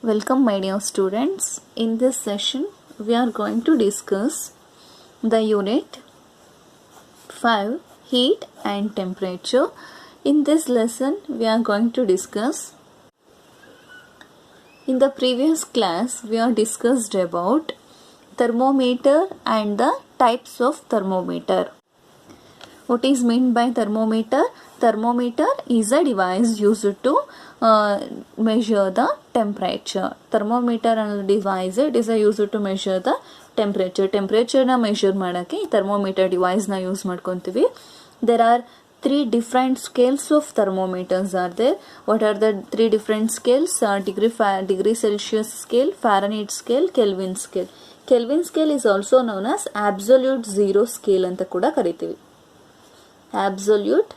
Welcome my dear students. In this session we are going to discuss the unit 5 heat and temperature. In this lesson we are going to discuss, in the previous class we are discussed about thermometer and the types of thermometer. What is meant by thermometer? Thermometer is a device used to measure the temperature. Thermometer and device it is used to measure the temperature. Temperature na measure ಮಾಡಕ್ಕೆ thermometer device na use ಮಾಡ್ಕೊಂತೀವಿ. There are three different scales of thermometers are there. What are the three different scales? Degree Celsius scale, Fahrenheit scale, Kelvin scale. Kelvin scale is also known as absolute zero scale ಅಂತ ಕೂಡ ಕರಿತೀವಿ. Absolute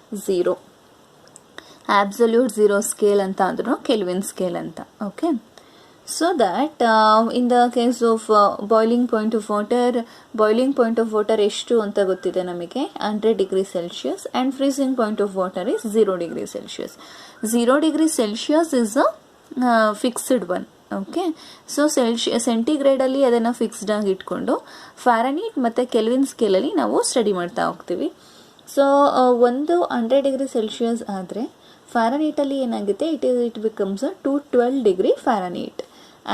zero scale ಅಂತ ಅಂದ್ರೂ Kelvin scale ಅಂತ. Okay, so that in the case of boiling point of water ಎಷ್ಟು ಅಂತ ಗೊತ್ತಿದೆ ನಮಗೆ, 100 degree Celsius, and freezing point of water is 0 degree Celsius. 0 degree Celsius is a fixed one. Okay, so ಸೆಂಟಿಗ್ರೇಡಲ್ಲಿ ಅದನ್ನು fixed ಆಗಿ ಇಟ್ಕೊಂಡು Fahrenheit ಮತ್ತು kelvin ಸ್ಕೇಲಲ್ಲಿ ನಾವು ಸ್ಟಡಿ ಮಾಡ್ತಾ ಹೋಗ್ತೀವಿ. ಸೊ ಒಂದು 100 ಡಿಗ್ರಿ ಸೆಲ್ಸಿಯಸ್ ಆದರೆ ಫ್ಯಾರನೀಟಲ್ಲಿ ಏನಾಗುತ್ತೆ, it becomes 212 degree Fahrenheit,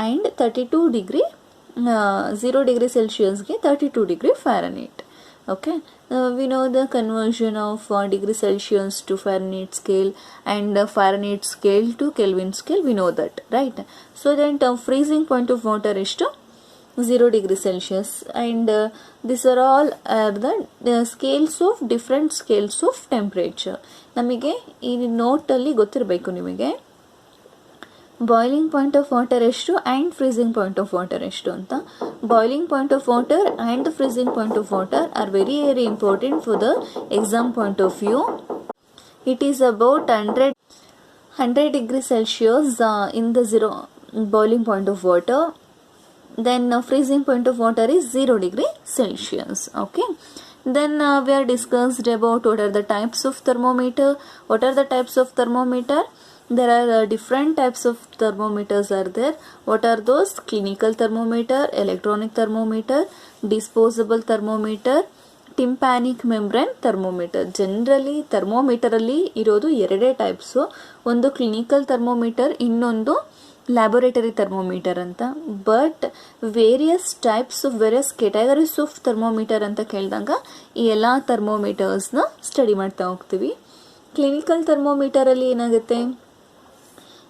and 32 degree 0 degree ಸೆಲ್ಸಿಯಸ್ಗೆ 32 degree Fahrenheit. Okay, we know the conversion of degree Celsius to Fahrenheit scale and Fahrenheit scale to Kelvin scale. We know that, right? So then freezing point of water is to 0 degree Celsius, and these are all the scales of different scales of temperature. ನಮಗೆ ಈ ನೋಟಲ್ಲಿ ಗೊತ್ತಿರಬೇಕು ನಿಮಗೆ boiling point of water ಎಷ್ಟು and freezing point of water ಎಷ್ಟು ಅಂತ. Boiling point of water and freezing point of water are very important for the exam point of view. It is about 100 degree Celsius in the zero boiling point of water. Then freezing point of water is 0 degree Celsius. Okay, then we are discussed about what are the types of thermometer. What are the types of thermometer? There are different types of thermometers are there. What are those? Clinical thermometer, electronic thermometer, disposable thermometer, tympanic membrane thermometer. Generally thermometer ಅಲ್ಲಿ ಇರೋದು ಎರಡೇ types, ಒಂದು clinical thermometer, ಇನ್ನೊಂದು laboratory thermometer ಅಂತ. But various categories of thermometer ಅಂತ ಕೇಳಿದಾಗ ಈ ಎಲ್ಲ ಥರ್ಮೋಮೀಟರ್ಸ್ನ ಸ್ಟಡಿ ಮಾಡ್ತಾ ಹೋಗ್ತೀವಿ. ಕ್ಲಿನಿಕಲ್ ಥರ್ಮೋಮೀಟರಲ್ಲಿ ಏನಾಗುತ್ತೆ,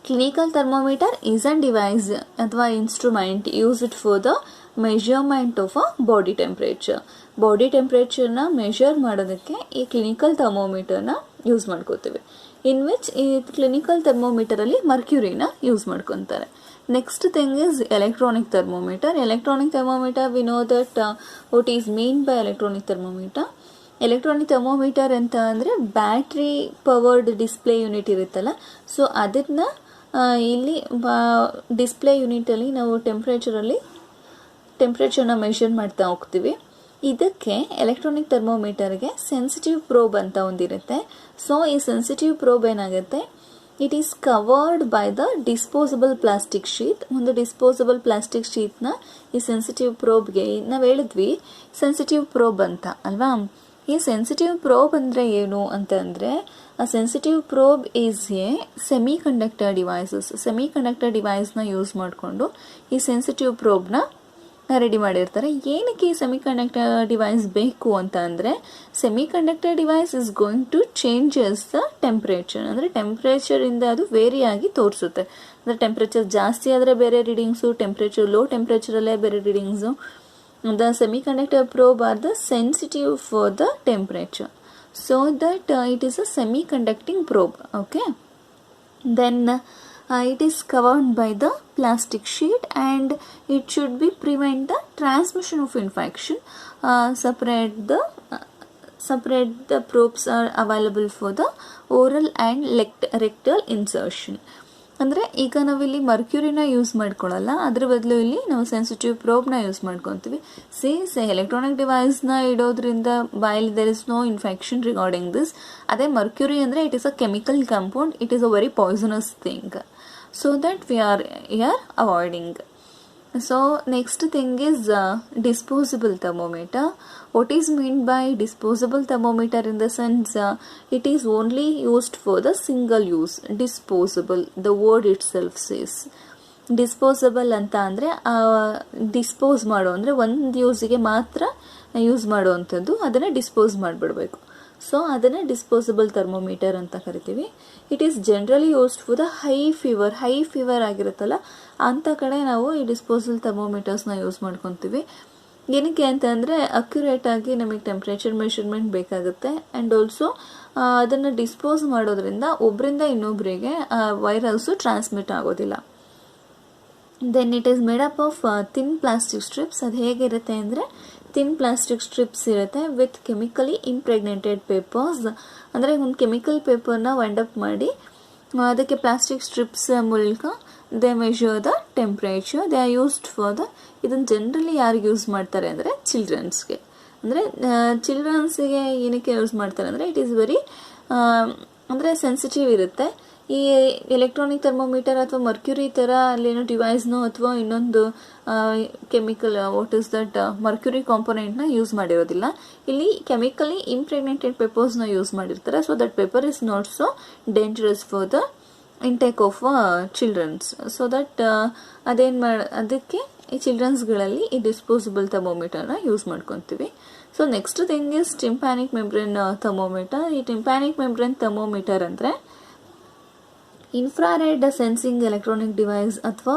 clinical thermometer is a device ಅಥವಾ instrument used for the measurement of a body temperature. Body ಟೆಂಪ್ರೇಚರ್ನ ಮೆಷರ್ ಮಾಡೋದಕ್ಕೆ ಈ ಕ್ಲಿನಿಕಲ್ ಥರ್ಮೋಮೀಟರ್ನ ಯೂಸ್ ಮಾಡ್ಕೋತೀವಿ. ಇನ್ ವಿಚ್ ಈ ಕ್ಲಿನಿಕಲ್ ಥರ್ಮೋಮೀಟರಲ್ಲಿ ಮರ್ಕ್ಯೂರಿನ ಯೂಸ್ ಮಾಡ್ಕೊತಾರೆ. Next thing is electronic thermometer. Electronic thermometer we know that what is mean by electronic thermometer. Electronic thermometer ಅಂತ ಅಂದರೆ ಬ್ಯಾಟ್ರಿ ಪವರ್ಡ್ ಡಿಸ್ಪ್ಲೇ ಯೂನಿಟ್ ಇರುತ್ತಲ್ಲ, ಸೊ ಅದನ್ನು ಇಲ್ಲಿ ಡಿಸ್ಪ್ಲೇ ಯೂನಿಟಲ್ಲಿ ನಾವು ಟೆಂಪ್ರೇಚರ್ನ ಮೆಷರ್ ಮಾಡ್ತಾ ಹೋಗ್ತೀವಿ. ಇದಕ್ಕೆ ಎಲೆಕ್ಟ್ರಾನಿಕ್ ಥರ್ಮೋಮೀಟರ್ಗೆ ಸೆನ್ಸಿಟಿವ್ ಪ್ರೋಬ್ ಅಂತ ಒಂದಿರುತ್ತೆ. ಸೊ ಈ ಸೆನ್ಸಿಟಿವ್ ಪ್ರೋಬ್ ಏನಾಗುತ್ತೆ, it is covered by the disposable plastic sheet. ಒಂದು ಡಿಸ್ಪೋಸಬಲ್ ಪ್ಲಾಸ್ಟಿಕ್ ಶೀಟ್ನ ಈ ಸೆನ್ಸಿಟಿವ್ ಪ್ರೋಬ್ಗೆ ನಾವು ಹೇಳಿದ್ವಿ ಸೆನ್ಸಿಟಿವ್ ಪ್ರೋಬ್ ಅಂತ ಅಲ್ವಾ. ಈ ಸೆನ್ಸಿಟಿವ್ ಪ್ರೋಬ್ ಅಂದರೆ ಏನು ಅಂತಂದರೆ, ಆ sensitive probe is a semiconductor ಡಿವೈಸ್ನ ಯೂಸ್ ಮಾಡಿಕೊಂಡು ಈ ಸೆನ್ಸಿಟಿವ್ ಪ್ರೋಬ್ನ ರೆಡಿ ಮಾಡಿರ್ತಾರೆ. ಏನಕ್ಕೆ ಈ ಸೆಮಿ ಕಂಡಕ್ಟರ್ ಡಿವೈಸ್ ಬೇಕು ಅಂತ ಅಂದರೆ, semiconductor device is going to changes the temperature. ಅಂದರೆ ಟೆಂಪ್ರೇಚರಿಂದ ಅದು ವೇರಿ ಆಗಿ ತೋರಿಸುತ್ತೆ. ಅಂದರೆ ಟೆಂಪ್ರೇಚರ್ ಜಾಸ್ತಿ ಆದರೆ ಬೇರೆ ರೀಡಿಂಗ್ಸು, ಲೋ ಟೆಂಪ್ರೇಚರಲ್ಲೇ ಬೇರೆ readings. The semiconductor probe are the sensitive for the temperature, so that it is a semiconducting probe. Okay, then it is covered by the plastic sheet, and it should be prevent the transmission of infection. Separate the probes are available for the oral and rectal insertion. ಅಂದರೆ ಈಗ ನಾವಿಲ್ಲಿ ಮರ್ಕ್ಯೂರಿನ use ಮಾಡ್ಕೊಳ್ಳಲ್ಲ, ಅದ್ರ ಬದಲು ಇಲ್ಲಿ ನಾವು sensitive ಪ್ರೋಬ್ನ use ಮಾಡ್ಕೊತೀವಿ. Electronic ಡಿವೈಸ್ನ ಇಡೋದ್ರಿಂದ ಬಾಯಲ್ಲಿ there is no infection regarding this. ಅದೇ ಮರ್ಕ್ಯೂರಿ ಅಂದರೆ it is a chemical compound, it is a very poisonous thing, so that we are avoiding. So next thing is disposable thermometer. What is meant by disposable thermometer? In the sense it is only used for the single use. Disposable, the word itself says. Disposable ಅಂತ ಅಂದರೆ dispose ಮಾಡೋ ಅಂದರೆ ಒಂದು ಯೂಸಿಗೆ ಮಾತ್ರ use ಮಾಡುವಂಥದ್ದು, ಅದನ್ನು dispose ಮಾಡಿಬಿಡ್ಬೇಕು. So ಅದನ್ನು ಡಿಸ್ಪೋಸಬಲ್ ಥರ್ಮೋಮೀಟರ್ ಅಂತ ಕರಿತೀವಿ. It is generally used for the high fever ಆಗಿರುತ್ತಲ್ಲ ಅಂಥ ಕಡೆ ನಾವು ಈ ಡಿಸ್ಪೋಸಬಲ್ ಥರ್ಮೋಮೀಟರ್ಸ್ನ ಯೂಸ್ ಮಾಡ್ಕೊತೀವಿ. ಏನಕ್ಕೆ ಅಂತಂದರೆ ಅಕ್ಯುರೇಟಾಗಿ ನಮಗೆ ಟೆಂಪ್ರೇಚರ್ ಮೆಷರ್ಮೆಂಟ್ ಬೇಕಾಗುತ್ತೆ. ಆ್ಯಂಡ್ ಆಲ್ಸೋ ಅದನ್ನು ಡಿಸ್ಪೋಸ್ ಮಾಡೋದ್ರಿಂದ ಒಬ್ಬರಿಂದ ಇನ್ನೊಬ್ಬರಿಗೆ ವೈರಲ್ಸು ಟ್ರಾನ್ಸ್ಮಿಟ್ ಆಗೋದಿಲ್ಲ. Then it is made up of thin plastic strips. ಅದು ಹೇಗಿರುತ್ತೆ ಅಂದರೆ ಥಿನ್ ಪ್ಲಾಸ್ಟಿಕ್ ಸ್ಟ್ರಿಪ್ಸ್ ಇರುತ್ತೆ ವಿತ್ ಕೆಮಿಕಲಿ ಇಂಪ್ರೆಗ್ನೇಟೆಡ್ ಪೇಪರ್ಸ್. ಅಂದರೆ ಒಂದು ಕೆಮಿಕಲ್ ಪೇಪರ್ನ ವೈಂಡ್ ಅಪ್ ಮಾಡಿ ಅದಕ್ಕೆ ಪ್ಲಾಸ್ಟಿಕ್ ಸ್ಟ್ರಿಪ್ಸ್ ಮೂಲಕ they measure the temperature. They are used for the, ಇದನ್ನು ಜನರಲಿ ಯಾರಿಗೆ ಯೂಸ್ ಮಾಡ್ತಾರೆ ಅಂದರೆ ಚಿಲ್ಡ್ರನ್ಸ್ಗೆ. ಅಂದರೆ ಚಿಲ್ಡ್ರನ್ಸಿಗೆ ಏನಕ್ಕೆ ಯೂಸ್ ಮಾಡ್ತಾರೆ ಅಂದರೆ ಇಟ್ ಈಸ್ ವೆರಿ ಅಂದರೆ ಸೆನ್ಸಿಟಿವ್ ಇರುತ್ತೆ. ಈ ಎಲೆಕ್ಟ್ರಾನಿಕ್ ಥರ್ಮೋಮೀಟರ್ ಅಥವಾ ಮರ್ಕ್ಯೂರಿ ಥರ ಅಲ್ಲೇನೋ ಡಿವೈಸ್ನೋ ಅಥವಾ ಇನ್ನೊಂದು chemical what is that mercury ಕಾಂಪೊನೆಂಟ್ನ ಯೂಸ್ ಮಾಡಿರೋದಿಲ್ಲ. ಇಲ್ಲಿ ಕೆಮಿಕಲಿ ಇಂಪ್ರೆಗ್ನೇಟೆಡ್ ಪೇಪರ್ಸ್ನ ಯೂಸ್ ಮಾಡಿರ್ತಾರೆ. So that paper is not so dangerous for the intake of childrens. So that ಅದಕ್ಕೆ ಈ ಚಿಲ್ಡ್ರನ್ಸ್ಗಳಲ್ಲಿ ಈ ಡಿಸ್ಪೋಸಬಲ್ ಥರ್ಮೋಮೀಟರ್ನ ಯೂಸ್ ಮಾಡ್ಕೊತೀವಿ. So next thing is tympanic membrane thermometer. ಈ ಟಿಂಪ್ಯಾನಿಕ್ ಮೆಂಬ್ರೇನ್ ಥರ್ಮೋಮೀಟರ್ ಅಂದರೆ ಇನ್ಫ್ರಾರೆಡ್ ಸೆನ್ಸಿಂಗ್ ಎಲೆಕ್ಟ್ರಾನಿಕ್ ಡಿವೈಸ್ ಅಥವಾ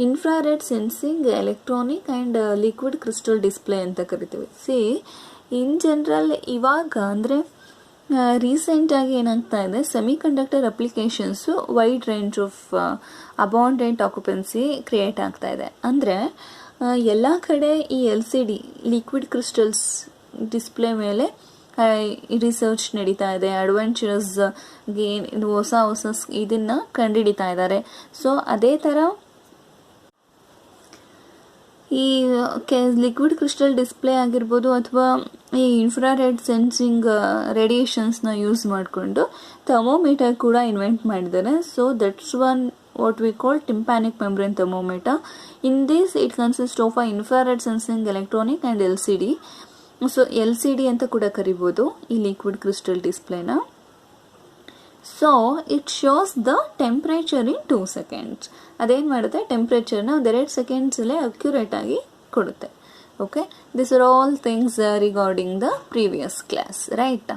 infrared sensing electronic and liquid crystal display ಅಂತ ಕರಿತೀವಿ. ಇನ್ ಜನರಲ್ ಇವಾಗ ಅಂದರೆ ರೀಸೆಂಟಾಗಿ ಏನಾಗ್ತಾ ಇದೆ, semiconductor applications wide range of abundant occupancy create ಆಗ್ತಾ ಇದೆ. ಅಂದರೆ ಎಲ್ಲ ಕಡೆ ಈ LCD ಲಿಕ್ವಿಡ್ ಕ್ರಿಸ್ಟಲ್ಸ್ ಡಿಸ್ಪ್ಲೇ ಮೇಲೆ ರಿಸರ್ಚ್ ನಡೀತಾ ಇದೆ. ಅಡ್ವೆಂಚರಸ್ಗೆ ಹೊಸ ಇದನ್ನು ಕಂಡುಹಿಡಿತಾ ಇದ್ದಾರೆ. ಸೊ ಅದೇ ಥರ ಈ ಲಿಕ್ವಿಡ್ ಕ್ರಿಸ್ಟಲ್ ಡಿಸ್ಪ್ಲೇ ಆಗಿರ್ಬೋದು ಅಥವಾ ಈ ಇನ್ಫ್ರಾರೆಡ್ ಸೆನ್ಸಿಂಗ್ ರೇಡಿಯೇಷನ್ಸ್ನ ಯೂಸ್ ಮಾಡಿಕೊಂಡು ಥರ್ಮೋಮೀಟರ್ ಕೂಡ ಇನ್ವೆಂಟ್ ಮಾಡಿದ್ದಾರೆ. So that's one what we call tympanic membrane thermometer. In this it consists of a infrared sensing electronic and LCD. So LCD ಅಂತ ಕೂಡ ಕರಿಬೋದು ಈ ಲಿಕ್ವಿಡ್ ಕ್ರಿಸ್ಟಲ್ ಡಿಸ್ಪ್ಲೇನ. So it shows the temperature in 2 seconds. ಅದೇನು ಮಾಡುತ್ತೆ, ಟೆಂಪ್ರೇಚರ್ನ 2 ಸೆಕೆಂಡ್ಸಲ್ಲೇ ಅಕ್ಯುರೇಟಾಗಿ ಕೊಡುತ್ತೆ. Okay, this are all things regarding the previous class, right?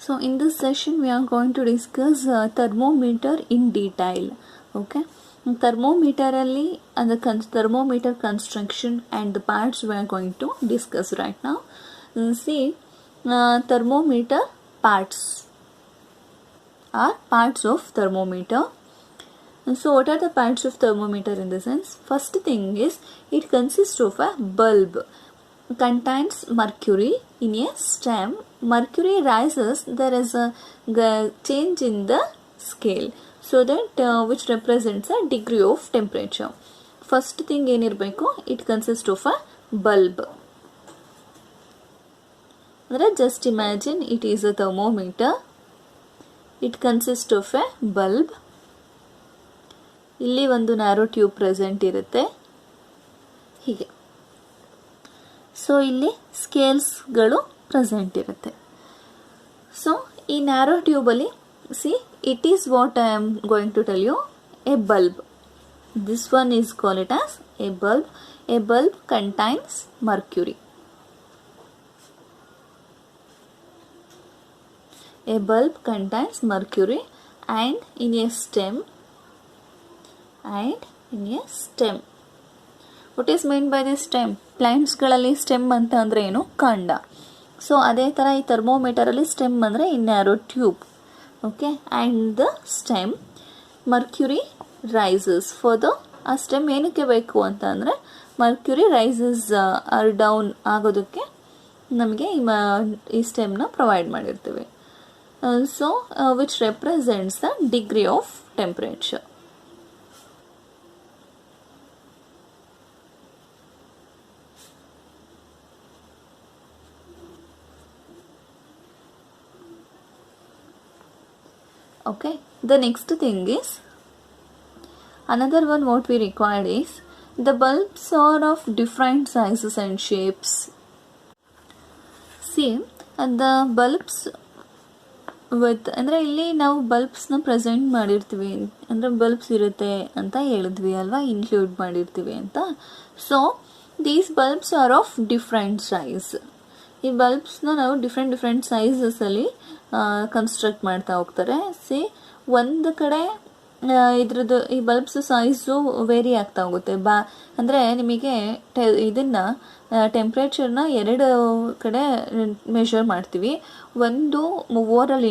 So in this session we are going to discuss thermometer in detail. Okay, thermometer alli and the thermometer construction and the parts we are going to discuss right now. See, thermometer parts are parts of thermometer. So what are the parts of thermometer in the sense? First thing is it consists of a bulb. Contains mercury in a stem. Mercury rises, there is a change in the scale, so that which represents a degree of temperature. First thing ಏನirbeku, it consists of a bulb. Just imagine it is a thermometer. It consists of a bulb. ಇಲ್ಲಿ ಒಂದು narrow tube present ಇರುತ್ತೆ ಹೀಗೆ. So ಇಲ್ಲಿ ಸ್ಕೇಲ್ಸ್ಗಳು present ಇರುತ್ತೆ. So ಈ narrow ಟ್ಯೂಬಲ್ಲಿ see it is what I am going to tell you, a bulb. This one is call it as a bulb. A bulb contains mercury. A bulb contains mercury and in a stem. What is meant by this stem? Plants ಗಳಲ್ಲಿ stem ಅಂತ ಅಂದರೆ ಏನು, ಕಾಂಡ. So ಅದೇ ಥರ ಈ ಥರ್ಮೋಮೀಟರಲ್ಲಿ stem ಅಂದರೆ ಈ narrow tube. Okay, and the stem mercury rises for the, ಆ ಸ್ಟೆಮ್ ಏನಕ್ಕೆ ಬೇಕು ಅಂತ ಅಂದರೆ ಮರ್ಕ್ಯೂರಿ ರೈಸಸ್ ಆರ್ ಡೌನ್ ಆಗೋದಕ್ಕೆ ನಮಗೆ ಈ ಸ್ಟೆಮ್ನ ಪ್ರೊವೈಡ್ ಮಾಡಿರ್ತೀವಿ. So which represents the degree of temperature. Okay, the next thing is, another one what we required is, the bulbs are of different sizes and shapes. See, the bulbs with ಅಂದರೆ ಇಲ್ಲಿ ನಾವು ಬಲ್ಬ್ಸ್ನ present ಮಾಡಿರ್ತೀವಿ, ಅಂದರೆ bulbs ಇರುತ್ತೆ ಅಂತ ಹೇಳಿದ್ವಿ ಅಲ್ವಾ, include ಮಾಡಿರ್ತೀವಿ ಅಂತ. So these bulbs are of different size. ಈ ಬಲ್ಬ್ಸ್ನ ನಾವು ಡಿಫ್ರೆಂಟ್ ಸೈಜಸಲ್ಲಿ ಕನ್ಸ್ಟ್ರಕ್ಟ್ ಮಾಡ್ತಾ ಹೋಗ್ತಾರೆ. ಸಿ, ಒಂದು ಕಡೆ ಇದ್ರದ್ದು ಈ ಬಲ್ಬ್ಸ್ ಸೈಜು ವೇರಿ ಆಗ್ತಾ ಹೋಗುತ್ತೆ. ಅಂದರೆ ನಿಮಗೆ ಇದನ್ನು ಟೆಂಪ್ರೇಚರ್ನ ಎರಡು ಕಡೆ ಮೆಷರ್ ಮಾಡ್ತೀವಿ. ಒಂದು ಓರಲ್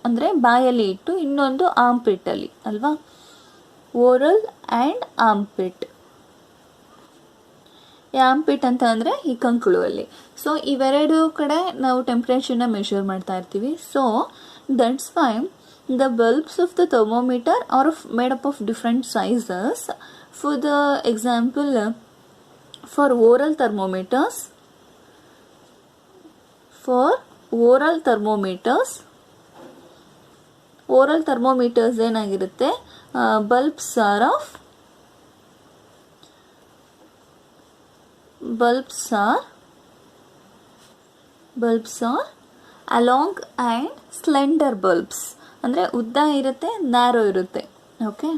ಅಂದರೆ ಬಾಯಲ್ಲಿ ಇಟ್ಟು, ಇನ್ನೊಂದು ಆರ್ಮ್ಪಿಟ್ಟಲ್ಲಿ ಅಲ್ವಾ, ಓರಲ್ ಆ್ಯಂಡ್ ಆರ್ಮ್ಪಿಟ್. ಆರ್ಮ್ಪಿಟ್ ಅಂತ ಅಂದರೆ ಈ ಕಂಕುಳುವಲ್ಲಿ. ಸೊ ಇವೆರಡು ಕಡೆ ನಾವು ಟೆಂಪ್ರೇಚರ್ನ ಮೆಷರ್ ಮಾಡ್ತಾ ಇರ್ತೀವಿ. So that's Y the bulbs of the thermometer are made up of different sizes. For the example, for oral thermometers ಏನಾಗಿರುತ್ತೆ, bulbs are along and slender bulbs. ಅಂದರೆ ಉದ್ದ ಇರುತ್ತೆ, ನ್ಯಾರೋ ಇರುತ್ತೆ. Okay,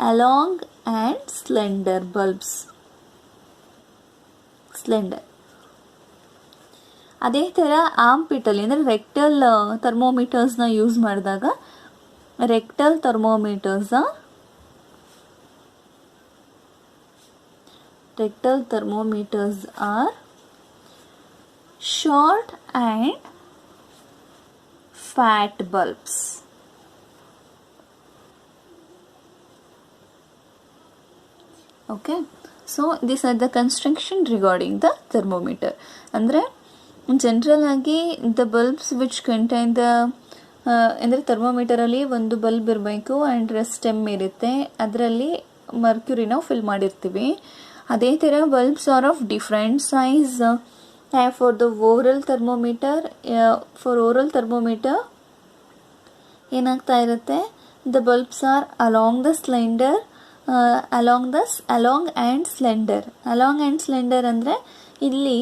a long and slender bulbs, slender. ಅದೇ ಥರ ಆರ್ಮ್ಪಿಟ್ಟಲ್ಲಿ ಅಂದರೆ rectal ಥರ್ಮೋಮೀಟರ್ಸ್ನ ಯೂಸ್ ಮಾಡಿದಾಗ, rectal thermometers are short and fat bulbs. Okay, so these are the construction regarding the thermometer. ಅಂದರೆ ಜನರಲ್ ಆಗಿ the bulbs which contain the ಅಂದರೆ ಥರ್ಮೋಮೀಟರಲ್ಲಿ ಒಂದು ಬಲ್ಬ್ ಇರಬೇಕು ಆ್ಯಂಡ್ ಸ್ಟೆಮ್ ಇರುತ್ತೆ, ಅದರಲ್ಲಿ ಮರ್ಕ್ಯುರಿನ ಫಿಲ್ ಮಾಡಿರ್ತೀವಿ. ಅದೇ ಥರ bulbs are of different size. For the oral thermometer ಏನಾಗ್ತಾ ಇರುತ್ತೆ, the bulbs are along and slender. ಅಂದರೆ ಇಲ್ಲಿ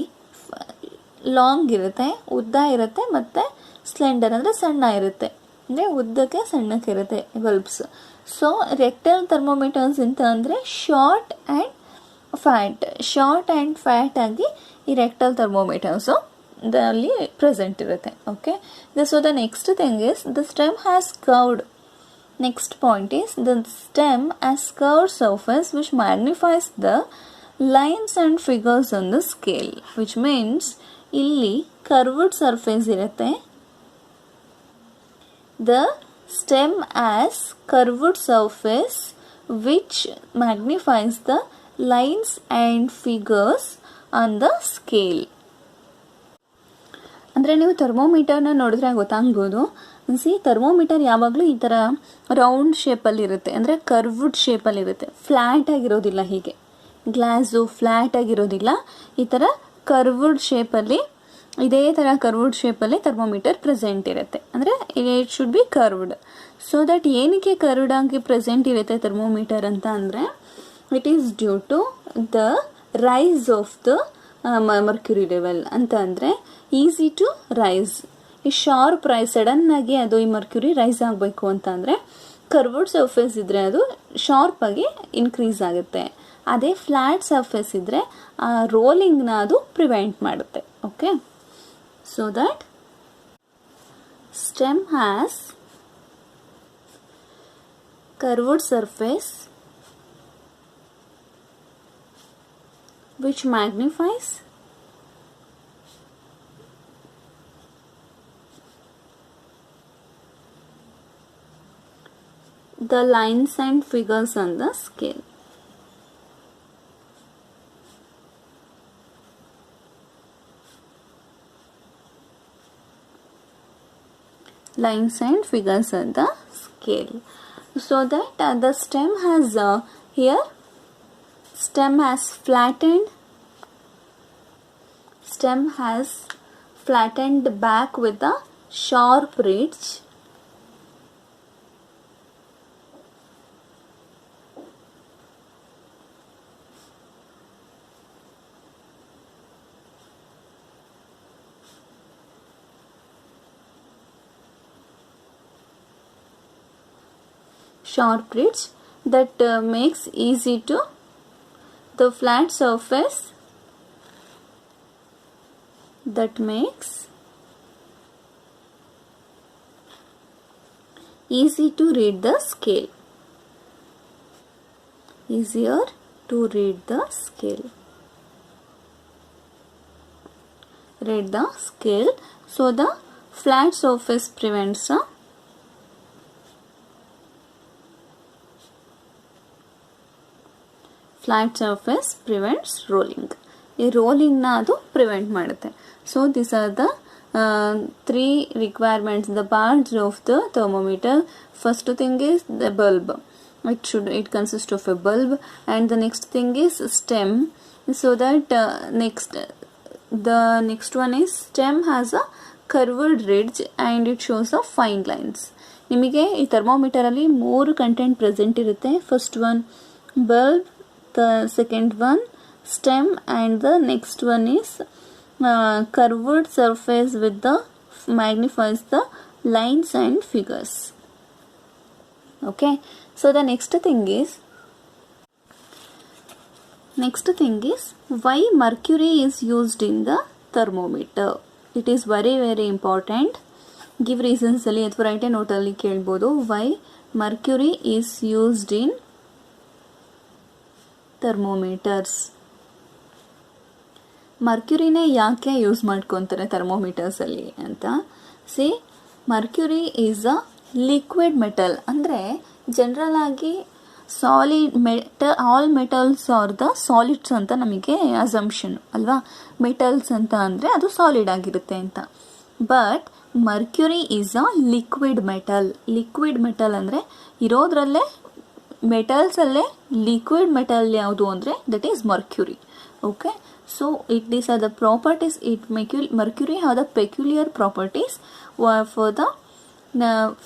ಲಾಂಗ್ ಇರುತ್ತೆ, ಉದ್ದ ಇರುತ್ತೆ, ಮತ್ತು ಸ್ಲೆಂಡರ್ ಅಂದರೆ ಸಣ್ಣ ಇರುತ್ತೆ, ಅಂದರೆ ಉದ್ದಕ್ಕೆ ಸಣ್ಣಕ್ಕೆ ಇರುತ್ತೆ ಬಲ್ಬ್ಸ್. ಸೊ ರೆಕ್ಟಲ್ ಥರ್ಮೋಮೀಟರ್ಸ್ ಅಂತ ಅಂದರೆ ಶಾರ್ಟ್ ಆ್ಯಂಡ್ ಫ್ಯಾಟ್ ಆಗಿ ಈ ರೆಕ್ಟಲ್ ಥರ್ಮೋಮೀಟರ್ಸು ಅಲ್ಲಿ ಪ್ರೆಸೆಂಟ್ ಇರುತ್ತೆ. Okay, so the next thing is, the stem has curved. Next point is, the stem has curved surface which magnifies the lines and figures on the scale, which means ಇಲ್ಲಿ curved surface ಇರುತ್ತೆ. The stem has curved surface which magnifies the lines and figures on the scale. ಅಂದರೆ ನೀವು ಥರ್ಮೋಮೀಟರ್ನ ನೋಡಿದ್ರೆ ಗೊತ್ತಾಗ್ಬೋದು. C, thermometer ಯಾವಾಗಲೂ ಈ ಥರ round ಶೇಪಲ್ಲಿರುತ್ತೆ, ಅಂದರೆ curved ಶೇಪಲ್ಲಿರುತ್ತೆ, flat ಆಗಿರೋದಿಲ್ಲ. ಹೀಗೆ ಗ್ಲಾಸು ಫ್ಲ್ಯಾಟ್ ಆಗಿರೋದಿಲ್ಲ, ಈ ಥರ ಕರ್ವ್ಡ್ ಶೇಪಲ್ಲಿ, ಇದೇ ಥರ ಕರ್ವ್ಡ್ ಶೇಪಲ್ಲಿ ಥರ್ಮೋಮೀಟರ್ ಪ್ರೆಸೆಂಟ್ ಇರುತ್ತೆ. ಅಂದರೆ it should be curved. So that ಏನಕ್ಕೆ ಕರ್ವ್ಡ್ ಆಗಿ ಪ್ರೆಸೆಂಟ್ ಇರುತ್ತೆ ಥರ್ಮೋಮೀಟರ್ ಅಂತ ಅಂದರೆ, it is due to the rise of the mercury level. ಅಂತ ಅಂದರೆ ಈಸಿ ಟು ರೈಸ್, ಈ ಶಾರ್ಪ್ ರೈಸ್, ಸಡನ್ನಾಗಿ ಅದು ಈ ಮರ್ಕ್ಯುರಿ ರೈಸ್ ಆಗಬೇಕು ಅಂತ ಅಂದರೆ ಕರ್ವ್ಡ್ ಸರ್ಫೇಸ್ ಇದ್ದರೆ ಅದು ಶಾರ್ಪಾಗಿ ಇನ್ಕ್ರೀಸ್ ಆಗುತ್ತೆ. ಅದೇ ಫ್ಲ್ಯಾಟ್ ಸರ್ಫೇಸ್ ಇದ್ದರೆ ಆ ರೋಲಿಂಗ್ನ ಅದು ಪ್ರಿವೆಂಟ್ ಮಾಡುತ್ತೆ. Okay, so that stem has curved surface which magnifies the lines and figures on the scale. lines and figures on the scale. So that the stem has here stem has flattened back with a sharp ridge. Sharp ridge that makes easy to the flat surface that makes easy to read the scale. Easier to read the scale. Read the scale. So the flat surface prevents a flat surface prevents rolling. ಈ ರೋಲಿಂಗ್ನ ಅದು prevent ಮಾಡುತ್ತೆ. So this are the three requirements, the parts of the thermometer. First thing is the bulb. It consists of a bulb, and the next thing is stem. So that the next one is stem has a curved ridge and it shows the fine lines. ನಿಮಗೆ ಈ thermometer ಅಲ್ಲಿ 3 content present ಇರುತ್ತೆ. First one bulb, the second one stem, and the next one is curved surface with the magnifies the lines and figures. Okay, so the next thing is why mercury is used in the thermometer. It is very very important. Give reasons ಅಲ್ಲಿ ಅಥವಾ write a note ಅಲ್ಲಿ ಕೇಳಬಹುದು. Why mercury is used in thermometers. ಮರ್ಕ್ಯುರಿನೇ ಯಾಕೆ use ಮಾಡ್ಕೊತಾರೆ ಥರ್ಮೋಮೀಟರ್ಸ್ ಅಲ್ಲಿ ಅಂತ. C, Mercury is a liquid metal. ಅಂದರೆ general ಆಗಿ solid all metals are the solids ಅಂತ ನಮಗೆ ಅಸಂಪ್ಷನ್ ಅಲ್ವಾ. ಮೆಟಲ್ಸ್ ಅಂತ ಅಂದರೆ ಅದು ಸಾಲಿಡ್ ಆಗಿರುತ್ತೆ ಅಂತ. But Mercury is a liquid metal. Liquid metal ಅಂದರೆ ಇರೋದ್ರಲ್ಲೇ ಮೆಟಲ್ಸಲ್ಲೇ ಲಿಕ್ವಿಡ್ ಮೆಟಲ್ ಯಾವುದು ಅಂದರೆ that is Mercury. Okay, so these are the properties. Mercury have the peculiar properties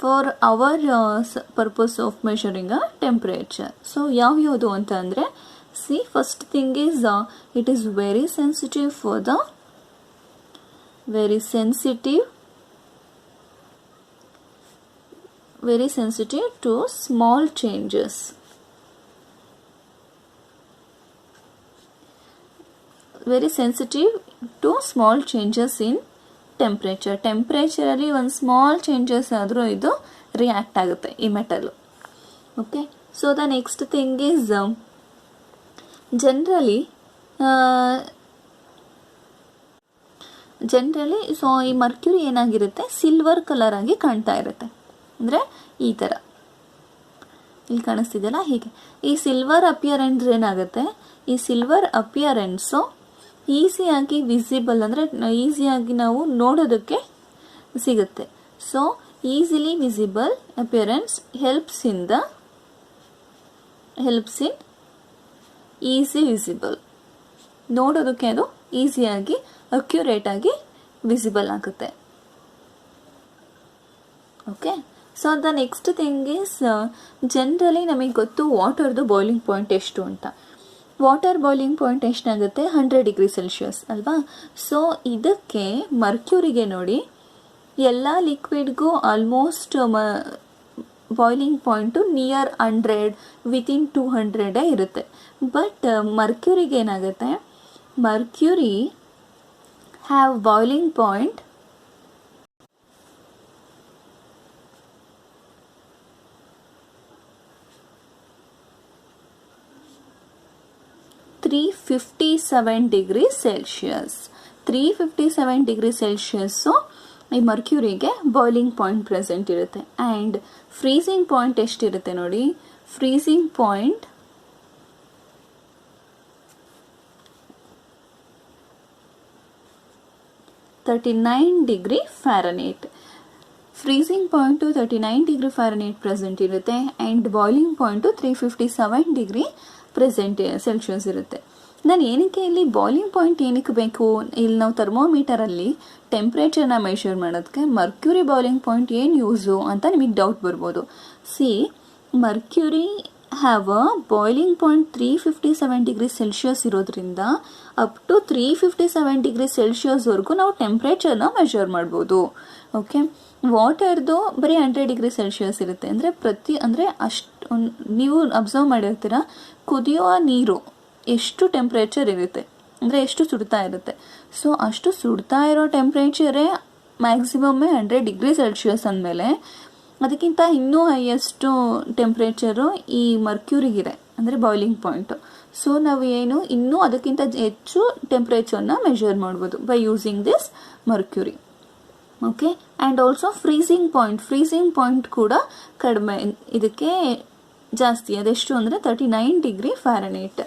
for our purpose of measuring a temperature. So ಯಾವ್ಯಾವುದು ಅಂತ ಅಂದರೆ, see, first thing is it is very sensitive to small changes. Very sensitive to small changes in temperature. Temperature ಅಲ್ಲಿ ಒಂದು small changes ಆದರೂ ಇದು react ಆಗುತ್ತೆ ಈ metal. Okay, so the next thing is generally so ಈ Mercury ಏನಾಗಿರುತ್ತೆ, silver colour ಆಗಿ ಕಾಣ್ತಾ ಇರುತ್ತೆ. ಅಂದರೆ ಈ ಥರ ಇಲ್ಲಿ ಕಾಣಿಸ್ತಿದೆಯಲ್ಲ, ಹೀಗೆ ಈ ಸಿಲ್ವರ್ ಅಪಿಯರೆನ್ಸ್ ಏನಾಗುತ್ತೆ, ಈ ಸಿಲ್ವರ್ ಅಪಿಯರೆನ್ಸು ಈಸಿಯಾಗಿ ವಿಸಿಬಲ್ ಅಂದರೆ ಈಸಿಯಾಗಿ ನಾವು ನೋಡೋದಕ್ಕೆ ಸಿಗುತ್ತೆ. So easily visible appearance helps ಇನ್ ಈಸಿ ವಿಸಿಬಲ್. ನೋಡೋದಕ್ಕೆ ಅದು ಈಸಿಯಾಗಿ ಅಕ್ಯುರೇಟಾಗಿ ವಿಸಿಬಲ್ ಆಗುತ್ತೆ. Okay, so the next thing is generally ನಮಗೆ ಗೊತ್ತು ವಾಟರ್ದು ಬಾಯ್ಲಿಂಗ್ ಪಾಯಿಂಟ್ ಎಷ್ಟು ಅಂತ. ವಾಟರ್ ಬಾಯ್ಲಿಂಗ್ ಪಾಯಿಂಟ್ ಎಷ್ಟಾಗುತ್ತೆ, 100 ಡಿಗ್ರಿ ಸೆಲ್ಸಿಯಸ್ ಅಲ್ವಾ. ಸೊ ಇದಕ್ಕೆ ಮರ್ಕ್ಯೂರಿಗೆ ನೋಡಿ, ಎಲ್ಲ ಲಿಕ್ವಿಡ್ಗೂ almost boiling point near 100 within 200 ಇರುತ್ತೆ. ಬಟ್ ಮರ್ಕ್ಯೂರಿಗೆ ಏನಾಗುತ್ತೆ, mercury have boiling point 357 degree Celsius. 357 degree Celsius ಈ ಮರ್ಕ್ಯೂರಿಗೆ ಬಾಯ್ಲಿಂಗ್ ಪಾಯಿಂಟ್ ಪ್ರೆಸೆಂಟ್ ಇರುತ್ತೆ. ಆ್ಯಂಡ್ ಫ್ರೀಸಿಂಗ್ ಪಾಯಿಂಟ್ ಎಷ್ಟಿರುತ್ತೆ ನೋಡಿ, freezing point 39 degree Fahrenheit. Freezing point 39 degree Fahrenheit present ಇರುತ್ತೆ and boiling point 357 degree Celsius ಇರುತ್ತೆ. ನಾನು ಏನಕ್ಕೆ ಇಲ್ಲಿ ಬಾಯ್ಲಿಂಗ್ ಪಾಯಿಂಟ್ ಏನಕ್ಕೆ ಬೇಕು, ಇಲ್ಲಿ ನಾವು ಥರ್ಮೋಮೀಟರಲ್ಲಿ ಟೆಂಪ್ರೇಚರ್ನ ಮೆಷರ್ ಮಾಡೋದಕ್ಕೆ ಮರ್ಕ್ಯೂರಿ ಬಾಯ್ಲಿಂಗ್ ಪಾಯಿಂಟ್ ಏನು ಯೂಸು ಅಂತ ನಿಮಗೆ ಡೌಟ್ ಬರ್ಬೋದು. C, mercury have a boiling point 357 degree Celsius ಇರೋದ್ರಿಂದ ಅಪ್ ಟು 357 ಡಿಗ್ರಿ ಸೆಲ್ಸಿಯಸ್ವರೆಗೂ ನಾವು ಟೆಂಪ್ರೇಚರ್ನ ಮೆಷರ್ ಮಾಡ್ಬೋದು. ಓಕೆ, ವಾಟರ್ದು ಬರೀ 100 ಡಿಗ್ರಿ ಸೆಲ್ಸಿಯಸ್ ಇರುತ್ತೆ. ಅಂದರೆ ಅಷ್ಟು ನೀವು ಅಬ್ಸರ್ವ್ ಮಾಡಿರ್ತೀರ, ಕುದಿಯುವ ನೀರು ಎಷ್ಟು ಟೆಂಪ್ರೇಚರ್ ಇರುತ್ತೆ, ಅಂದರೆ ಎಷ್ಟು ಸುಡ್ತಾ ಇರುತ್ತೆ. ಸೊ ಅಷ್ಟು ಸುಡ್ತಾ ಇರೋ ಟೆಂಪ್ರೇಚರೇ ಮ್ಯಾಕ್ಸಿಮಮ್ಮೇ 100 ಡಿಗ್ರಿ ಸೆಲ್ಸಿಯಸ್ ಅಂದಮೇಲೆ ಅದಕ್ಕಿಂತ ಇನ್ನೂ ಹೈಯೆಸ್ಟು ಟೆಂಪ್ರೇಚರು ಈ ಮರ್ಕ್ಯೂರಿಗಿದೆ, ಅಂದರೆ ಬಾಯ್ಲಿಂಗ್ ಪಾಯಿಂಟು. ಸೊ ನಾವು ಏನು ಇನ್ನೂ ಅದಕ್ಕಿಂತ ಹೆಚ್ಚು ಟೆಂಪ್ರೇಚರ್ನ ಮೆಷರ್ ಮಾಡ್ಬೋದು by using this mercury. Okay, and also freezing point ಕೂಡ ಕಡಿಮೆ, ಇದಕ್ಕೆ ಜಾಸ್ತಿ. ಅದೆಷ್ಟು ಅಂದರೆ 39 ಡಿಗ್ರಿ ಫ್ಯಾರನೈಟ್.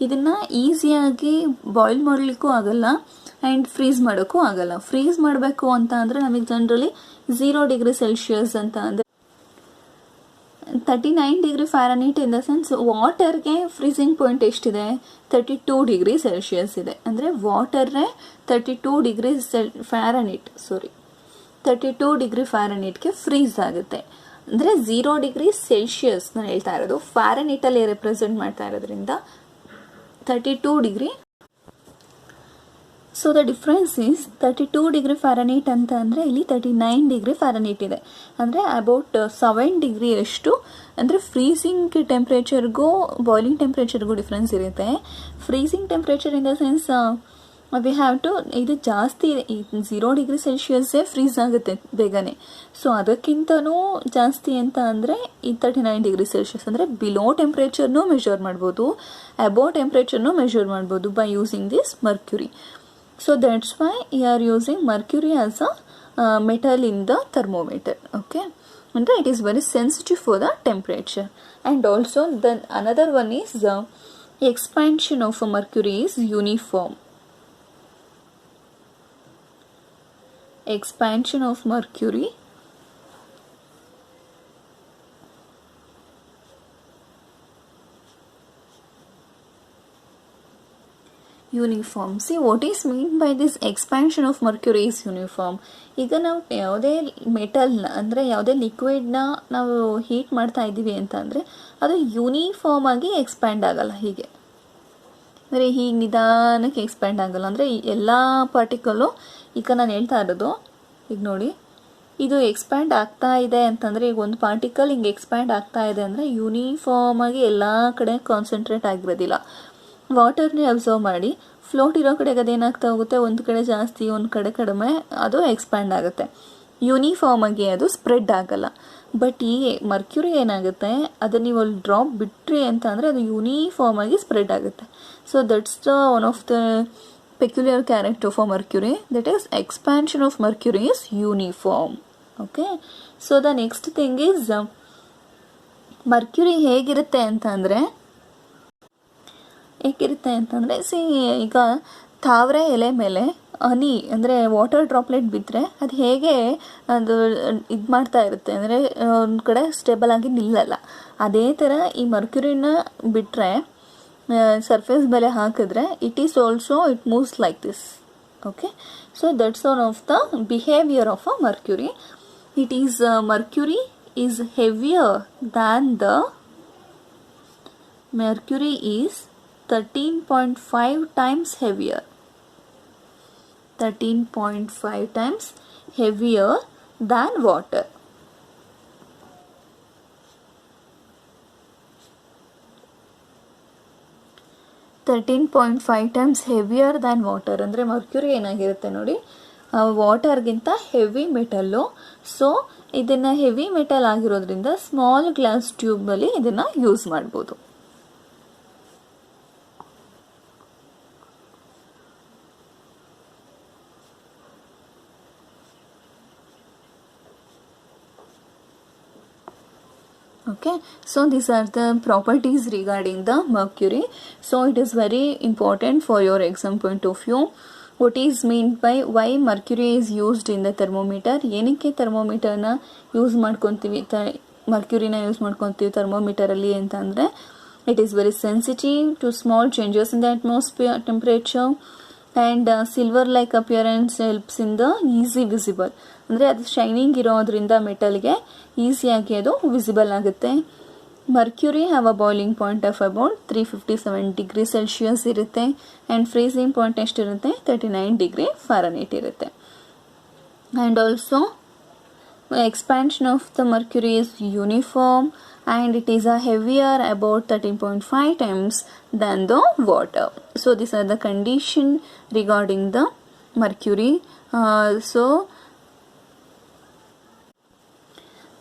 ಇದನ್ನು ಈಸಿಯಾಗಿ ಬಾಯ್ಲ್ ಮಾಡಲಿಕ್ಕೂ ಆಗಲ್ಲ ಆ್ಯಂಡ್ ಫ್ರೀಸ್ ಮಾಡೋಕ್ಕೂ ಆಗಲ್ಲ. ಫ್ರೀಸ್ ಮಾಡಬೇಕು ಅಂತ ಅಂದರೆ ನಮಗೆ ಜನರಲಿ 0 ಡಿಗ್ರಿ ಸೆಲ್ಸಿಯಸ್ ಅಂತ ಅಂದರೆ 39 degree Fahrenheit in the sense ವಾಟರ್ಗೆ ಫ್ರೀಸಿಂಗ್ ಪಾಯಿಂಟ್ ಎಷ್ಟಿದೆ, 32 ಡಿಗ್ರಿ ಸೆಲ್ಸಿಯಸ್ ಇದೆ. ಅಂದರೆ ವಾಟರ್ಗೆ 32 ಡಿಗ್ರಿ ಫ್ಯಾರನೈಟ್ಗೆ ಫ್ರೀಸ್ ಆಗುತ್ತೆ. ಅಂದರೆ 0 ಡಿಗ್ರಿ ಸೆಲ್ಸಿಯಸ್ ನಾನು ಹೇಳ್ತಾ ಇರೋದು, ಫ್ಯಾರನೈಟಲ್ಲಿ ರೆಪ್ರೆಸೆಂಟ್ ಮಾಡ್ತಾ ಇರೋದ್ರಿಂದ 32 degree. So the difference is 32 degree Fahrenheit ಅಂತ ಅಂದರೆ ಇಲ್ಲಿ 39 ಡಿಗ್ರಿ ಫ್ಯಾರನೈಟ್ ಇದೆ. ಅಂದರೆ ಅಬೌಟ್ 7 ಡಿಗ್ರಿ ಅಷ್ಟು, ಅಂದರೆ ಫ್ರೀಸಿಂಗ್ ಟೆಂಪ್ರೇಚರ್ಗೂ ಬಾಯ್ಲಿಂಗ್ ಟೆಂಪ್ರೇಚರ್ಗೂ ಡಿಫ್ರೆನ್ಸ್ ಇರುತ್ತೆ. Freezing temperature in the sense we have to, ಇದು ಜಾಸ್ತಿ 0 ಡಿಗ್ರಿ ಸೆಲ್ಸಿಯಸ್ಸೇ ಫ್ರೀಸ್ ಆಗುತ್ತೆ ಬೇಗನೆ. ಸೊ ಅದಕ್ಕಿಂತನೂ ಜಾಸ್ತಿ ಅಂತ ಅಂದರೆ ಈ 39 ಡಿಗ್ರಿ ಸೆಲ್ಸಿಯಸ್. ಅಂದರೆ ಬಿಲೋ ಟೆಂಪ್ರೇಚರ್ನೂ ಮೆಷರ್ ಮಾಡ್ಬೋದು, ಅಬೌವ್ ಟೆಂಪ್ರೇಚರ್ನೂ ಮೆಷರ್ ಮಾಡ್ಬೋದು by using this mercury. So that's why you are using mercury as a metal in the thermometer. Okay, and it is very sensitive for the temperature. And also then another one is the expansion of mercury is uniform. Expansion of mercury uniform. C, what is mean by this expansion of mercury is uniform. ಈಗ ನಾವು ಯಾವುದೇ ಮೆಟಲ್ನ, ಅಂದರೆ ಯಾವುದೇ ಲಿಕ್ವಿಡ್ನ ನಾವು heat ಮಾಡ್ತಾ ಇದ್ದೀವಿ ಅಂತ ಅಂದರೆ ಅದು ಯೂನಿಫಾರ್ಮ್ ಆಗಿ ಎಕ್ಸ್ಪ್ಯಾಂಡ್ ಆಗಲ್ಲ. ಹೀಗೆ ಅಂದರೆ ಹೀಗೆ ನಿಧಾನಕ್ಕೆ ಎಕ್ಸ್ಪ್ಯಾಂಡ್ ಆಗಲ್ಲ. ಅಂದರೆ ಎಲ್ಲ ಪಾರ್ಟಿಕಲ್ಲು, ಈಗ ನಾನು ಹೇಳ್ತಾ ಇರೋದು ಈಗ ನೋಡಿ, ಇದು ಎಕ್ಸ್ಪ್ಯಾಂಡ್ ಆಗ್ತಾ ಇದೆ ಅಂತಂದರೆ, ಈಗ ಒಂದು ಪಾರ್ಟಿಕಲ್ ಹಿಂಗೆ ಎಕ್ಸ್ಪ್ಯಾಂಡ್ ಆಗ್ತಾ ಇದೆ ಅಂದರೆ ಯೂನಿಫಾರ್ಮ್ ಆಗಿ ಎಲ್ಲ ಕಡೆ ಕಾನ್ಸಂಟ್ರೇಟ್ ಆಗಿರೋದಿಲ್ಲ. ವಾಟರ್ನೇ ಅಬ್ಸರ್ವ್ ಮಾಡಿ, ಫ್ಲೋಟ್ ಇರೋ ಕಡೆಗೆ ಅದೇನಾಗ್ತಾ ಹೋಗುತ್ತೆ, ಒಂದು ಕಡೆ ಜಾಸ್ತಿ ಒಂದು ಕಡೆ ಕಡಿಮೆ, ಅದು ಎಕ್ಸ್ಪ್ಯಾಂಡ್ ಆಗುತ್ತೆ. ಯೂನಿಫಾರ್ಮ್ ಆಗಿ ಅದು ಸ್ಪ್ರೆಡ್ ಆಗಲ್ಲ. ಬಟ್ ಈ ಮರ್ಕ್ಯೂರಿ ಏನಾಗುತ್ತೆ, ಅದನ್ನು ನೀವು ಅಲ್ಲಿ ಡ್ರಾಪ್ ಬಿಟ್ರಿ ಅಂತ ಅಂದರೆ ಅದು ಯೂನಿಫಾರ್ಮ್ ಆಗಿ ಸ್ಪ್ರೆಡ್ ಆಗುತ್ತೆ. So that's the one of the peculiar character of a mercury, that is expansion of mercury is uniform. Okay, so the next thing is mercury ಹೇಗಿರುತ್ತೆ ಅಂತಂದರೆ ಸಿ, ಈಗ ತಾವರೆ ಎಲೆ ಮೇಲೆ ಹನಿ ಅಂದರೆ ವಾಟರ್ ಡ್ರಾಪ್ಲೆಟ್ ಬಿದ್ದರೆ ಅದು ಹೇಗೆ ಅದು ಇದು ಮಾಡ್ತಾ ಇರುತ್ತೆ ಅಂದರೆ ಒಂದು ಕಡೆ ಸ್ಟೇಬಲ್ ಆಗಿ ನಿಲ್ಲಲ್ಲ. ಅದೇ ಥರ ಈ ಮರ್ಕ್ಯೂರಿನ ಬಿಟ್ಟರೆ ಸರ್ಫೇಸ್ ಮೇಲೆ ಹಾಕಿದ್ರೆ it moves like this. Okay, so that's one of the behaviour of a mercury. It is mercury is heavier than the mercury is 13.5 times heavier. 13.5 times heavier than water. times heavier than water ಅಂದರೆ mercury ಏನಾಗಿರುತ್ತೆ ನೋಡಿ, ವಾಟರ್ಗಿಂತ heavy metal. So ಇದನ್ನು heavy metal ಆಗಿರೋದ್ರಿಂದ small glass ಟ್ಯೂಬಲ್ಲಿ ಇದನ್ನು use ಮಾಡ್ಬೋದು. Okay, so these are the properties regarding the mercury. So it is very important for your exam point of view. What is mean by why mercury is used in the thermometer. ಏನಕ್ಕೆ ಥರ್ಮೋಮೀಟರ್ನ use ಮಾಡ್ಕೊತೀವಿ, ಮರ್ಕ್ಯುರಿನ use ಮಾಡ್ಕೊತೀವಿ ಥರ್ಮೋಮೀಟರಲ್ಲಿ ಅಂತ ಅಂದರೆ, it is very sensitive to small changes in the atmosphere temperature and silver like appearance helps in the easy visible. ಅಂದರೆ ಅದು shining ಇರೋದ್ರಿಂದ ಮೆಟಲ್ಗೆ ಈಸಿಯಾಗಿ ಅದು ವಿಸಿಬಲ್ ಆಗುತ್ತೆ. Mercury have a boiling point of about 357 degree Celsius ಇರುತ್ತೆ and freezing point ಎಷ್ಟಿರುತ್ತೆ 39 degree Fahrenheit ಇರುತ್ತೆ. And also expansion of the mercury is uniform and it is a heavier about 13.5 times than the water. So these are the condition regarding the mercury. So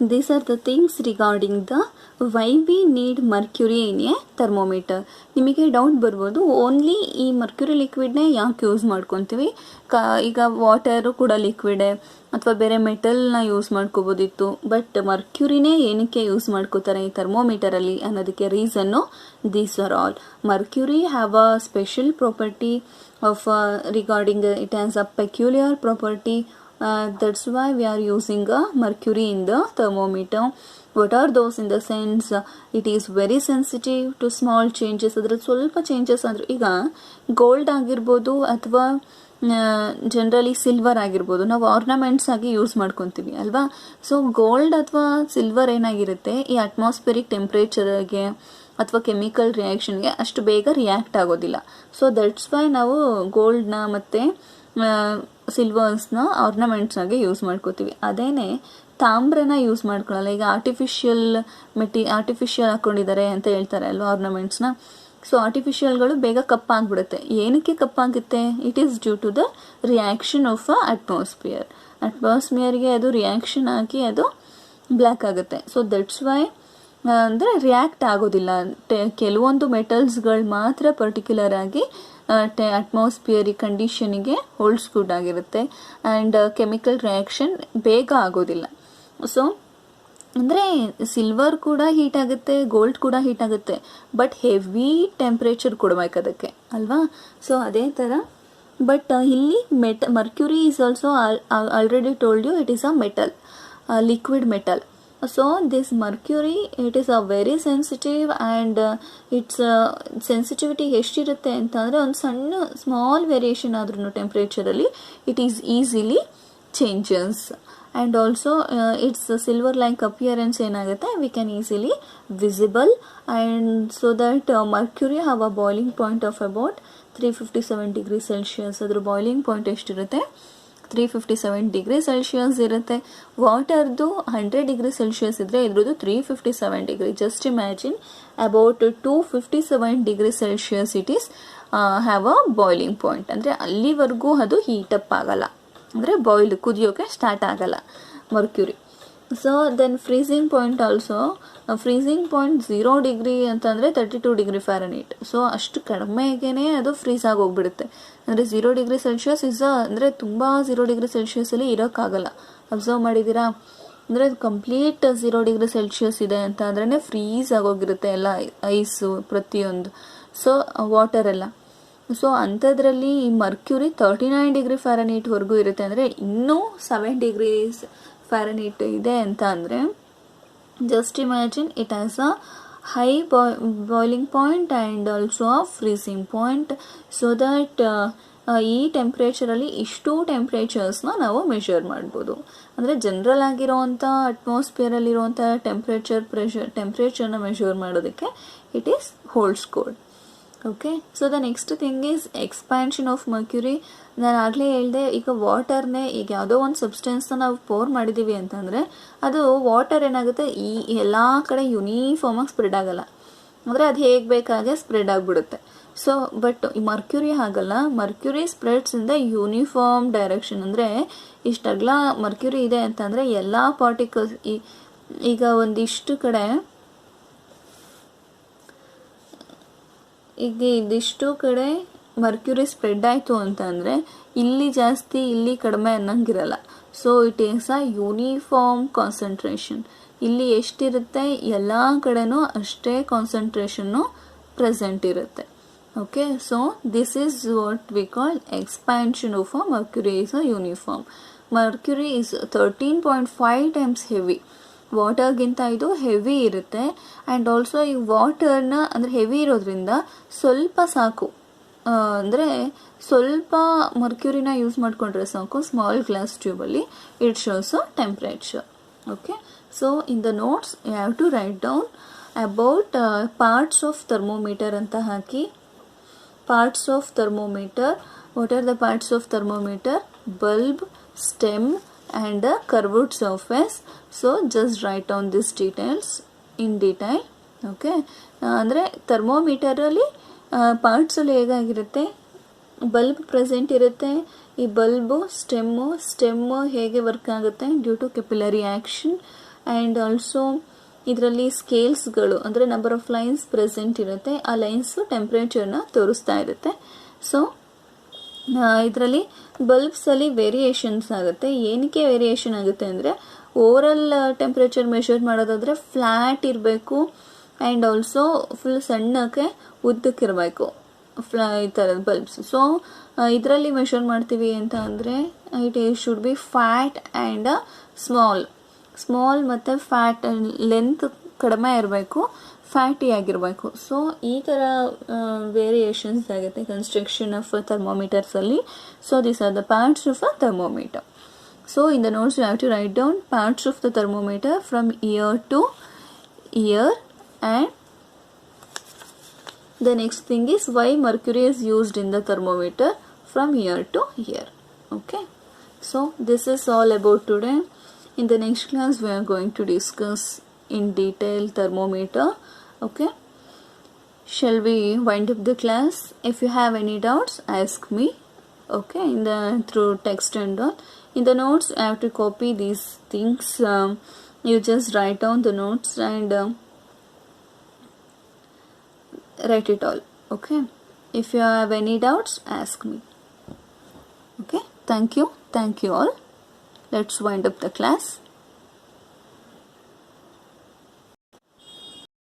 these are the things regarding the why we need mercury in a thermometer. ನಿಮಗೆ doubt ಬರ್ಬೋದು, only ಈ Mercury ಲಿಕ್ವಿಡ್ನೇ ಯಾಕೆ use ಮಾಡ್ಕೊತೀವಿ, ಈಗ water ಕೂಡ ಲಿಕ್ವಿಡೇ ಅಥವಾ ಬೇರೆ ಮೆಟಲ್ನ use ಮಾಡ್ಕೋಬೋದಿತ್ತು, but ಮರ್ಕ್ಯುರಿನೇ ಏನಕ್ಕೆ ಯೂಸ್ ಮಾಡ್ಕೋತಾರೆ ಈ ಥರ್ಮೋಮೀಟರಲ್ಲಿ ಅನ್ನೋದಕ್ಕೆ reason these are all. Mercury have a special property of regarding it has a peculiar property. That's why we are using a mercury in the thermometer. What are those? In the sense it is very sensitive to small changes. ಅದರ ಸ್ವಲ್ಪ changes ಅಂದರೆ ಈಗ gold ಆಗಿರ್ಬೋದು ಅಥವಾ generally silver ಆಗಿರ್ಬೋದು, ನಾವು ornaments ಆಗಿ use ಮಾಡ್ಕೊತೀವಿ ಅಲ್ವಾ. ಸೊ ಗೋಲ್ಡ್ ಅಥವಾ ಸಿಲ್ವರ್ ಏನಾಗಿರುತ್ತೆ, ಈ ಅಟ್ಮಾಸ್ಫಿಯರಿಕ್ ಟೆಂಪ್ರೇಚರ್ಗೆ ಅಥವಾ ಕೆಮಿಕಲ್ ರಿಯಾಕ್ಷನ್ಗೆ ಅಷ್ಟು ಬೇಗ ರಿಯಾಕ್ಟ್ ಆಗೋದಿಲ್ಲ. ಸೊ ದಟ್ಸ್ ವೈ ನಾವು ಗೋಲ್ಡ್ನ ಮತ್ತು ಸಿಲ್ವರ್ಸ್ನ ಆರ್ನಮೆಂಟ್ಸ್ ಆಗಿ ಯೂಸ್ ಮಾಡ್ಕೋತೀವಿ. ಅದೇನೆ ತಾಮ್ರನ ಯೂಸ್ ಮಾಡ್ಕೊಳ್ಳಲ್ಲ. ಈಗ ಆರ್ಟಿಫಿಷಿಯಲ್ ಹಾಕೊಂಡಿದ್ದಾರೆ ಅಂತ ಹೇಳ್ತಾರೆ ಅಲ್ವಾ ಆರ್ನಮೆಂಟ್ಸ್ನ. ಸೊ ಆರ್ಟಿಫಿಷಿಯಲ್ಗಳು ಬೇಗ ಕಪ್ಪಾಗ್ಬಿಡುತ್ತೆ. ಏನಕ್ಕೆ ಕಪ್ಪಾಗುತ್ತೆ? It is due to the reaction of ಅಟ್ಮಾಸ್ಫಿಯರ್ಗೆ ಅದು ರಿಯಾಕ್ಷನ್ ಆಗಿ ಅದು ಬ್ಲ್ಯಾಕ್ ಆಗುತ್ತೆ. ಸೊ ದಟ್ಸ್ ವೈ ಅಂದರೆ ರಿಯಾಕ್ಟ್ ಆಗೋದಿಲ್ಲ. ಕೆಲವೊಂದು ಮೆಟಲ್ಸ್ಗಳು ಮಾತ್ರ ಪರ್ಟಿಕ್ಯುಲರ್ ಆಗಿ ಅಟ್ಮಾಸ್ಫಿಯರಿಕ್ ಕಂಡೀಷನಿಗೆ ಹೋಲ್ಡ್ಸ್ ಗುಡ್ ಆಗಿರುತ್ತೆ ಆ್ಯಂಡ್ ಕೆಮಿಕಲ್ ರಿಯಾಕ್ಷನ್ ಬೇಗ ಆಗೋದಿಲ್ಲ. ಸೊ ಅಂದರೆ ಸಿಲ್ವರ್ ಕೂಡ ಹೀಟ್ ಆಗುತ್ತೆ, ಗೋಲ್ಡ್ ಕೂಡ ಹೀಟ್ ಆಗುತ್ತೆ, ಬಟ್ ಹೆವಿ ಟೆಂಪ್ರೇಚರ್ ಕೊಡಬೇಕು ಅದಕ್ಕೆ ಅಲ್ವಾ. ಸೊ ಅದೇ ಥರ ಬಟ್ ಇಲ್ಲಿ mercury is also already told you it is a metal, liquid metal. So this mercury, it is a very sensitive and its sensitivity ಎಷ್ಟಿರುತ್ತೆ ಅಂತಂದರೆ ಒಂದು ಸಣ್ಣ ಸ್ಮಾಲ್ ವೇರಿಯೇಷನ್ ಆದ್ರೂ ಟೆಂಪ್ರೇಚರಲ್ಲಿ it is easily changes. And also its silver like appearance ಏನಾಗುತ್ತೆ we can easily visible. And so that mercury have a boiling point of about 357 degree Celsius. ಅದ್ರ boiling point ಎಷ್ಟಿರುತ್ತೆ 357 degree Celsius ಇರುತ್ತೆ. ವಾಟರ್ದು 100 degree Celsius ಇದ್ದರೆ ಇದ್ರದ್ದು 357 degree. Just imagine about 257 degree Celsius it is have a boiling point. ಅಂದರೆ ಅಲ್ಲಿವರೆಗೂ ಅದು heat up ಆಗಲ್ಲ, ಅಂದರೆ ಬಾಯ್ಲ್ ಕುದಿಯೋಕೆ ಸ್ಟಾರ್ಟ್ ಆಗಲ್ಲ mercury. So then freezing point also, freezing point 0 degree ಅಂತಂದರೆ 32 ಡಿಗ್ರಿ ಫ್ಯಾರನೈಟ್. ಸೊ ಅಷ್ಟು ಕಡಿಮೆಗೇ ಅದು ಫ್ರೀಸ್ ಆಗಿ ಹೋಗ್ಬಿಡುತ್ತೆ. ಅಂದರೆ 0 ಡಿಗ್ರಿ ಸೆಲ್ಸಿಯಸ್ ಅಂದರೆ ತುಂಬ 0 ಡಿಗ್ರಿ ಸೆಲ್ಸಿಯಸಲ್ಲಿ ಇರೋಕ್ಕಾಗಲ್ಲ. ಅಬ್ಸರ್ವ್ ಮಾಡಿದ್ದೀರಾ? ಅಂದರೆ ಕಂಪ್ಲೀಟ್ 0 ಡಿಗ್ರಿ ಸೆಲ್ಸಿಯಸ್ ಇದೆ ಅಂತ ಅಂದ್ರೆ ಫ್ರೀಸ್ ಆಗೋಗಿರುತ್ತೆ ಎಲ್ಲ ಐಸು ಪ್ರತಿಯೊಂದು. ಸೊ ವಾಟರ್ ಎಲ್ಲ. ಸೊ ಅಂಥದ್ರಲ್ಲಿ ಈ ಮರ್ಕ್ಯುರಿ 39 ಡಿಗ್ರಿ ಫ್ಯಾರನೈಟ್ವರೆಗೂ ಇರುತ್ತೆ. ಅಂದರೆ ಇನ್ನೂ 7 ಡಿಗ್ರಿ ಫ್ಯಾರನೈಟ್ ಇದೆ ಅಂತ ಅಂದರೆ just imagine it has a high boiling point and also a freezing point. So that ಈ ಟೆಂಪ್ರೇಚರಲ್ಲಿ ಇಷ್ಟು ಟೆಂಪ್ರೇಚರ್ಸ್ನ ನಾವು ಮೆಷರ್ ಮಾಡ್ಬೋದು. ಅಂದರೆ ಜನರಲ್ ಆಗಿರೋವಂಥ ಅಟ್ಮಾಸ್ಫಿಯರಲ್ಲಿರುವಂಥ ಟೆಂಪ್ರೇಚರ್ನ ಮೆಷರ್ ಮಾಡೋದಕ್ಕೆ it is holds good. Okay. So the next thing is expansion of Mercury. ನಾನು ಆಗಲೇ ಹೇಳಿದೆ, ಈಗ ವಾಟರ್ನೇ ಈಗ ಯಾವುದೋ ಒಂದು ಸಬ್ಸ್ಟೆನ್ಸ್ನ ನಾವು ಪೋರ್ ಮಾಡಿದ್ದೀವಿ ಅಂತಂದರೆ ಅದು ವಾಟರ್ ಏನಾಗುತ್ತೆ ಈ ಎಲ್ಲ ಕಡೆ ಯೂನಿಫಾರ್ಮಾಗಿ ಸ್ಪ್ರೆಡ್ ಆಗಲ್ಲ, ಅಂದರೆ ಅದು ಹೇಗೆ ಬೇಕಾಗೆ ಸ್ಪ್ರೆಡ್ ಆಗಿಬಿಡುತ್ತೆ. ಸೊ ಬಟ್ ಈ ಮರ್ಕ್ಯುರಿ ಹಾಗಲ್ಲ, Mercury spreads in the uniform direction. ಅಂದರೆ ಇಷ್ಟಗ್ಲ ಮರ್ಕ್ಯುರಿ ಇದೆ ಅಂತಂದರೆ ಎಲ್ಲ ಪಾರ್ಟಿಕಲ್ಸ್ ಈಗ ಒಂದಿಷ್ಟು ಕಡೆ ಈಗ ಇದಿಷ್ಟು ಕಡೆ ಮರ್ಕ್ಯುರಿ ಸ್ಪ್ರೆಡ್ ಆಯಿತು ಅಂತಂದರೆ ಇಲ್ಲಿ ಜಾಸ್ತಿ ಇಲ್ಲಿ ಕಡಿಮೆ ಅನ್ನಂಗಿರಲ್ಲ. So it is a uniform concentration. ಇಲ್ಲಿ ಎಷ್ಟಿರುತ್ತೆ ಎಲ್ಲ ಕಡೆನೂ ಅಷ್ಟೇ ಕಾನ್ಸಂಟ್ರೇಷನ್ನು ಪ್ರೆಸೆಂಟ್ ಇರುತ್ತೆ. Okay, so this is what we call expansion of a mercury is a uniform. Mercury is 13.5 times heavy. ವಾಟರ್ಗಿಂತ ಇದು ಹೆವಿ ಇರುತ್ತೆ. ಆ್ಯಂಡ್ ಆಲ್ಸೋ ಈ ವಾಟರ್ನ ಅಂದರೆ ಹೆವಿ ಇರೋದ್ರಿಂದ ಸ್ವಲ್ಪ ಸಾಕು, ಅಂದರೆ ಸ್ವಲ್ಪ ಮರ್ಕ್ಯೂರಿನ ಯೂಸ್ ಮಾಡಿಕೊಂಡ್ರೆ ಸಾಕು ಸ್ಮಾಲ್ ಗ್ಲಾಸ್ ಟ್ಯೂಬಲ್ಲಿ. It shows a temperature. Okay, so in the notes you have to write down about parts of thermometer ಅಂತ ಹಾಕಿ. Parts of thermometer. What are the parts of thermometer? Bulb, stem and a curved surface. So just write down these details in detail. Okay, ಅಂದರೆ ಥರ್ಮೋಮೀಟರಲ್ಲಿ ಪಾರ್ಟ್ಸಲ್ಲಿ ಹೇಗಾಗಿರುತ್ತೆ, bulb present ಇರುತ್ತೆ. ಈ bulb stem ಹೇಗೆ work ಆಗುತ್ತೆ due to capillary action. And also ಇದರಲ್ಲಿ ಸ್ಕೇಲ್ಸ್ಗಳು ಅಂದರೆ number of lines present ಇರುತ್ತೆ. ಆ ಲೈನ್ಸು ಟೆಂಪ್ರೇಚರ್ನ ತೋರಿಸ್ತಾ ಇರುತ್ತೆ. ಸೊ ಇದರಲ್ಲಿ ಬಲ್ಬ್ಸಲ್ಲಿ ವೇರಿಯೇಷನ್ಸ್ ಆಗುತ್ತೆ. ಏನಕ್ಕೆ ವೇರಿಯೇಷನ್ ಆಗುತ್ತೆ ಅಂದರೆ ಓವರಾಲ್ ಟೆಂಪ್ರೇಚರ್ ಮೆಷರ್ ಮಾಡೋದಾದರೆ ಫ್ಲ್ಯಾಟ್ ಇರಬೇಕು ಆ್ಯಂಡ್ ಆಲ್ಸೋ ಫುಲ್ ಸಣ್ಣಕ್ಕೆ ಉದ್ದಕ್ಕಿರಬೇಕು ಈ ಥರದ ಬಲ್ಬ್ಸ್. ಸೊ ಇದರಲ್ಲಿ ಮೆಷರ್ ಮಾಡ್ತೀವಿ ಅಂತ ಅಂದರೆ it should be fat and small ಮತ್ತು ಫ್ಯಾಟ್ ಲೆಂತ್ ಕಡಿಮೆ ಇರಬೇಕು, ಫ್ಯಾಟಿ ಆಗಿರಬೇಕು. ಸೊ ಈ ಥರ ವೇರಿಯೇಷನ್ಸ್ ಆಗುತ್ತೆ ಕನ್ಸ್ಟ್ರಕ್ಷನ್ ಆಫ್ ಥರ್ಮೋಮೀಟರ್ಸಲ್ಲಿ. So these are the parts of a thermometer. So in the notes you have to write down parts of the thermometer from year to year. And the next thing is why mercury is used in the thermometer from year to year. Okay, so this is all about today. In the next class we are going to discuss in detail thermometer. Okay, shall we wind up the class? If you have any doubts, ask me. Okay, through text and all. In the notes I have to copy these things. You just write down the notes and write it all. Okay, if you have any doubts, ask me. Okay, thank you all. Let's wind up the class.